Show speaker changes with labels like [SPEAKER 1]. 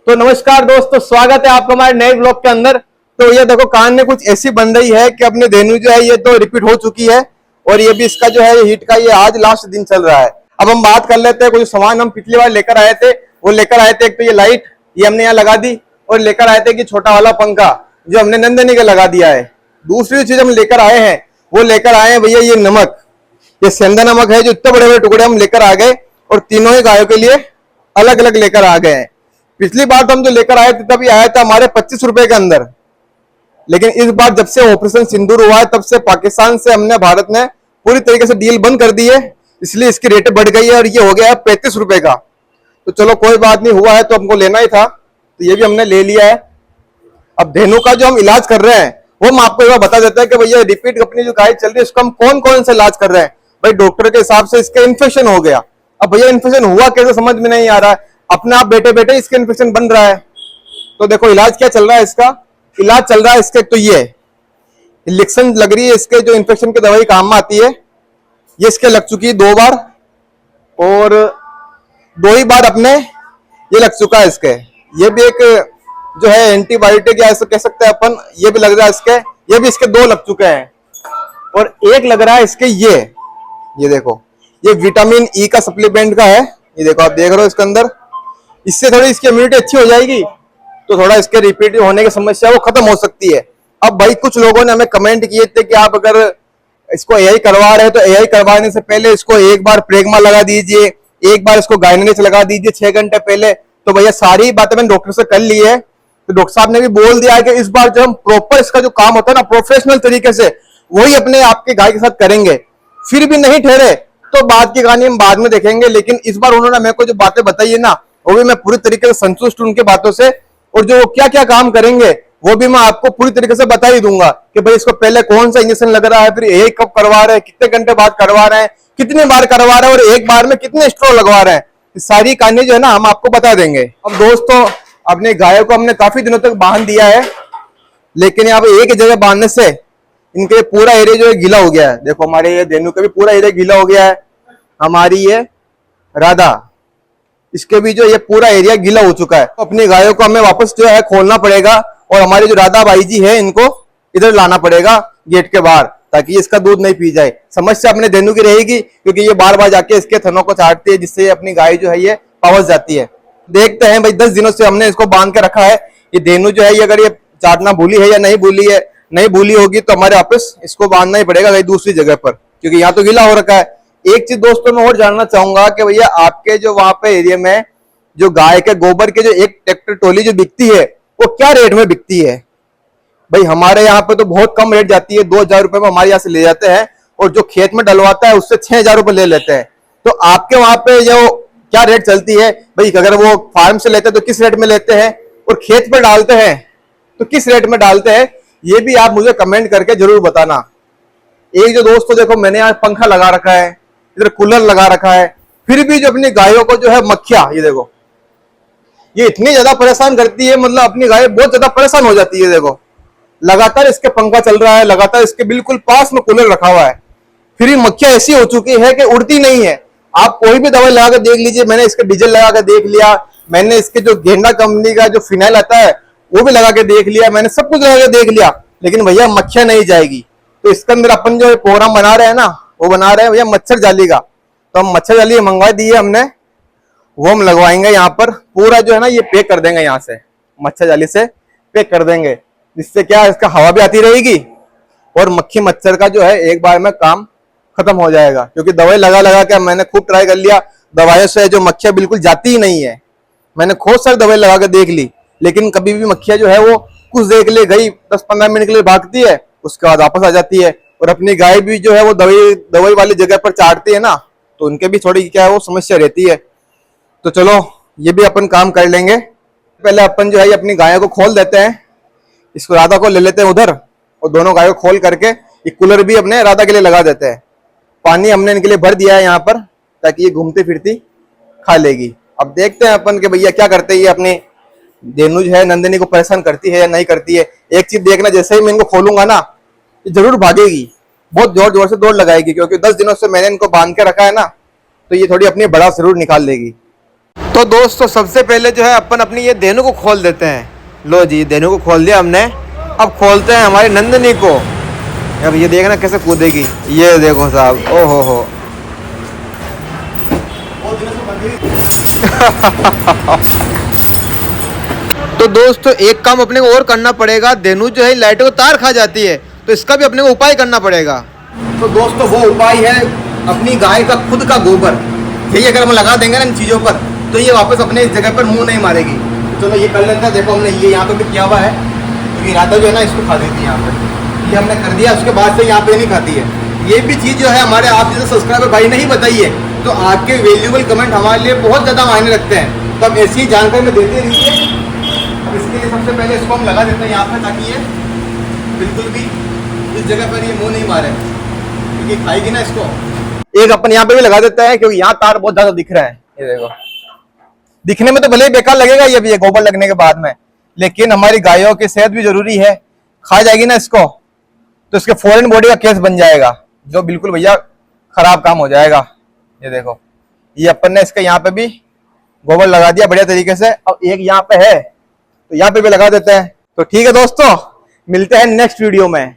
[SPEAKER 1] तो नमस्कार दोस्तों, स्वागत है आपका हमारे नए ब्लॉग के अंदर। तो ये देखो, कान में कुछ ऐसी बन रही है कि अपने धेनु जो है ये तो रिपीट हो चुकी है और ये भी इसका जो है हीट का ये आज लास्ट दिन चल रहा है। अब हम बात कर लेते हैं कुछ सामान हम पिछली बार लेकर आए थे। वो लेकर आए थे एक तो ये लाइट, ये हमने यहाँ लगा दी, और लेकर आए थे कि छोटा वाला पंखा जो हमने नंदनी का लगा दिया है। दूसरी चीज हम लेकर आए हैं, वो लेकर आए हैं भैया ये नमक, ये सेंधा नमक है जो इतने बड़े बड़े टुकड़े हम लेकर आ गए और तीनों ही गायों के लिए अलग अलग लेकर आ गए हैं। पिछली बार तो हम जो लेकर आए थे तब ये आया था हमारे 25 रुपए के अंदर, लेकिन इस बार जब से ऑपरेशन सिंदूर हुआ है तब से पाकिस्तान से हमने भारत ने पूरी तरीके से डील बंद कर दी है, इसलिए इसकी रेट बढ़ गई है और ये हो गया है 35 रुपए का। तो चलो कोई बात नहीं, हुआ है तो हमको लेना ही था, तो ये भी हमने ले लिया है। अब धेनु का जो हम इलाज कर रहे हैं वो हम आपको एक बार बता देते हैं कि भैया रिपीट अपनी जो गाय चल रही है उसका हम कौन कौन सा इलाज कर रहे हैं। भाई डॉक्टर के हिसाब से इसका इन्फेक्शन हो गया। अब भैया इन्फेक्शन हुआ कैसे समझ में नहीं आ रहा है, अपने आप बैठे बैठे इसका इन्फेक्शन बन रहा है। तो देखो इलाज क्या चल रहा है इसका, इलाज चल रहा है इसके तो ये इंजेक्शन लग रही है, इसके जो इन्फेक्शन की दवाई काम में आती है ये इसके लग चुकी है 2 बार, और 2 ही बार अपने ये लग चुका है इसके। ये भी एक जो है एंटीबायोटिक या ऐसा कह सकते हैं अपन, ये भी लग रहा है इसके, ये भी इसके 2 लग चुके हैं, और एक लग रहा है इसके ये देखो, ये विटामिन ई का सप्लीमेंट का है। ये देखो आप देख रहे हो इसके अंदर, इससे थोड़ी इसकी इम्यूनिटी अच्छी हो जाएगी तो थोड़ा इसके रिपीट होने की समस्या वो खत्म हो सकती है। अब भाई कुछ लोगों ने हमें कमेंट किए थे कि आप अगर इसको एआई करवा रहे हैं तो एआई करवाने से पहले इसको एक बार प्रेगमा लगा दीजिए, एक बार इसको गायनेरिक्स लगा दीजिए 6 घंटे पहले। तो भैया सारी बातें मैंने डॉक्टर से कर ली है, तो डॉक्टर साहब ने भी बोल दिया है कि इस बार जो हम प्रॉपर इसका जो काम होता है ना प्रोफेशनल तरीके से वही अपने आपके गाय के साथ करेंगे। फिर भी नहीं ठहरे तो बात की कहानी हम बाद में देखेंगे, लेकिन इस बार उन्होंने मेरे को जो बातें बताई है ना वो भी मैं पूरी तरीके से संतुष्ट हूं उनके बातों से, और जो क्या क्या काम करेंगे वो भी मैं आपको पूरी तरीके से बता ही दूंगा कि भाई इसको पहले कौन सा इंजेक्शन लग रहा है, फिर ये कब करवा रहे हैं, कितने घंटे बाद करवा रहे हैं, कितनी बार करवा रहे हैं और एक बार में कितने स्ट्रो लगवा रहे हैं, सारी कहानी जो है ना हम आपको बता देंगे। अब दोस्तों अपने गायों को हमने काफी दिनों तक बांध दिया है, लेकिन यहाँ पे एक जगह बांधने से इनके पूरा एरिया जो है गीला हो गया है। देखो हमारे ये धेनु का भी पूरा एरिया गीला हो गया है, हमारी ये राधा इसके भी जो ये पूरा एरिया गीला हो चुका है। तो अपनी गायों को हमें वापस जो है खोलना पड़ेगा और हमारे जो राधा भाई जी है इनको इधर लाना पड़ेगा गेट के बाहर, ताकि इसका दूध नहीं पी जाए। समस्या अपने धेनु की रहेगी क्योंकि ये बार बार जाके इसके थनों को चाटती है, जिससे अपनी गाय जो है ये पवस जाती है। देखते हैं भाई 10 दिनों से हमने इसको बांध के रखा है, ये धेनु जो है ये अगर ये चाटना भूली है या नहीं भूली है, नहीं भूली होगी तो हमारे वापस इसको बांधना ही पड़ेगा कहीं दूसरी जगह पर, क्योंकि यहाँ तो गीला हो रखा है। एक चीज दोस्तों मैं और जानना चाहूंगा कि भैया आपके जो वहां पे एरिया में जो गाय के गोबर के जो एक ट्रैक्टर ट्रॉली जो बिकती है वो क्या रेट में बिकती है? भाई हमारे यहाँ पे तो बहुत कम रेट जाती है, 2000 रुपए में हमारे यहाँ से ले जाते हैं, और जो खेत में डलवाता है उससे 6000 रुपए ले लेते हैं। तो आपके वहां पे जो क्या रेट चलती है भाई? अगर वो फार्म से लेते हैं तो किस रेट में लेते हैं, और खेत पर डालते हैं तो किस रेट में डालते हैं, ये भी आप मुझे कमेंट करके जरूर बताना। एक जो दोस्तों देखो मैंने यहाँ पंखा लगा रखा है, इधर कूलर लगा रखा है, फिर भी जो अपनी गायों को जो है मक्खियां, ये देखो ये इतनी ज्यादा परेशान करती है, मतलब अपनी गाय बहुत ज्यादा परेशान हो जाती है। देखो लगातार इसके पंखा चल रहा है, लगातार इसके बिल्कुल पास में कूलर रखा हुआ है, फिर भी मक्खियां ऐसी हो चुकी है कि उड़ती नहीं है। आप कोई भी दवाई लगा के देख लीजिए, मैंने इसके डीजल लगा के देख लिया, मैंने इसके जो गेंडा कंपनी का जो फिनाइल आता है वो भी लगा के देख लिया, मैंने सब कुछ लगा के देख लिया, लेकिन भैया मक्खियां नहीं जाएगी। तो इसके अंदर अपन जो प्रोग्राम बना रहे हैं ना, वो बना रहे हैं भैया मच्छर जाली का। तो हम मच्छर जाली मंगवा दी है हमने, वो हम लगवाएंगे यहाँ पर, पूरा जो है ना ये पैक कर देंगे, यहाँ से मच्छर जाली से पैक कर देंगे, जिससे क्या इसका हवा भी आती रहेगी और मक्खी मच्छर का जो है एक बार में काम खत्म हो जाएगा। क्योंकि दवाई लगा लगा के मैंने खूब ट्राई कर लिया, दवाइयों से जो मक्खियां बिल्कुल जाती ही नहीं है। मैंने खूब सारी दवाई लगा के देख ली, लेकिन कभी भी मक्खियां जो है वो कुछ देर के लिए गई, 10-15 मिनट के लिए भागती है, उसके बाद वापस आ जाती है। और अपनी गाय भी जो है वो दवाई वाली जगह पर चाटती है ना, तो उनके भी थोड़ी क्या है वो समस्या रहती है। तो चलो ये भी अपन काम कर लेंगे। पहले अपन जो है अपनी गायों को खोल देते हैं, इसको राधा को ले लेते हैं उधर, और दोनों गायों को खोल करके ये कूलर भी अपने राधा के लिए लगा देते हैं। पानी हमने इनके लिए भर दिया है यहाँ पर, ताकि ये घूमती फिरती खा लेगी। अब देखते हैं अपन के भैया क्या करते हैं, ये अपनी धेनु जो है नंदिनी को परेशान करती है या नहीं करती है। एक चीज देखना, जैसे ही मैं इनको खोलूंगा ना ये जरूर भागेगी, बहुत जोर जोर से दौड़ लगाएगी, क्योंकि 10 दिनों से मैंने इनको बांध के रखा है ना, तो ये थोड़ी अपनी बड़ा जरूर निकाल लेगी। तो दोस्तों सबसे पहले जो है अपन अपनी ये धेनु को खोल देते हैं। लो जी, धेनु को खोल दिया हमने। अब खोलते हैं हमारी नंदनी को। अब ये देखना कैसे कूदेगी, ये देखो साहब, ओ हो। तो दोस्तों एक काम अपने को और करना पड़ेगा। धेनु जो है लाइटों को तार खा जाती है, तो इसका भी अपने को उपाय करना पड़ेगा। तो दोस्तों वो उपाय है अपनी गाय का खुद का गोबर। यही अगर हम लगा देंगे ना इन चीज़ों पर, तो ये वापस अपने इस जगह पर मुंह नहीं मारेगी। तो चलो ये कर लेते हैं। देखो हमने ये यहाँ पे भी किया हुआ है, क्योंकि राधा जो है ना इसको खा देती है यहाँ पर। ये हमने कर दिया, उसके बाद से यहाँ पे नहीं खाती है। ये भी चीज़ जो है हमारे आप जैसे सब्सक्राइबर भाई नहीं बताई है, तो आपके वैल्यूबल कमेंट हमारे लिए बहुत ज़्यादा मायने रखते हैं। तो अब ऐसी जानकारी में देते रहिए। अब इसके लिए सबसे पहले इसको हम लगा देते हैं यहाँ पे, ताकि ये बिल्कुल भी इस जगह पर ये मुंह नहीं मारे, क्योंकि खाएगी ना इसको। एक अपन यहाँ पे भी लगा देते हैं, क्योंकि यहाँ तार बहुत ज्यादा दिख रहा है। ये देखो, दिखने में तो भले ही बेकार लगेगा ये भी, गोबर लगने के बाद में, लेकिन हमारी गायों की सेहत भी जरूरी है। खा जाएगी ना इसको, तो इसके फॉरेन बॉडी का केस बन जाएगा, जो बिल्कुल भैया खराब काम हो जाएगा। ये देखो, ये अपन ने इसके यहाँ पे भी गोबर लगा दिया बढ़िया तरीके से। अब एक यहाँ पे है, तो यहाँ पे भी लगा देते हैं। तो ठीक है दोस्तों, मिलते हैं नेक्स्ट वीडियो में।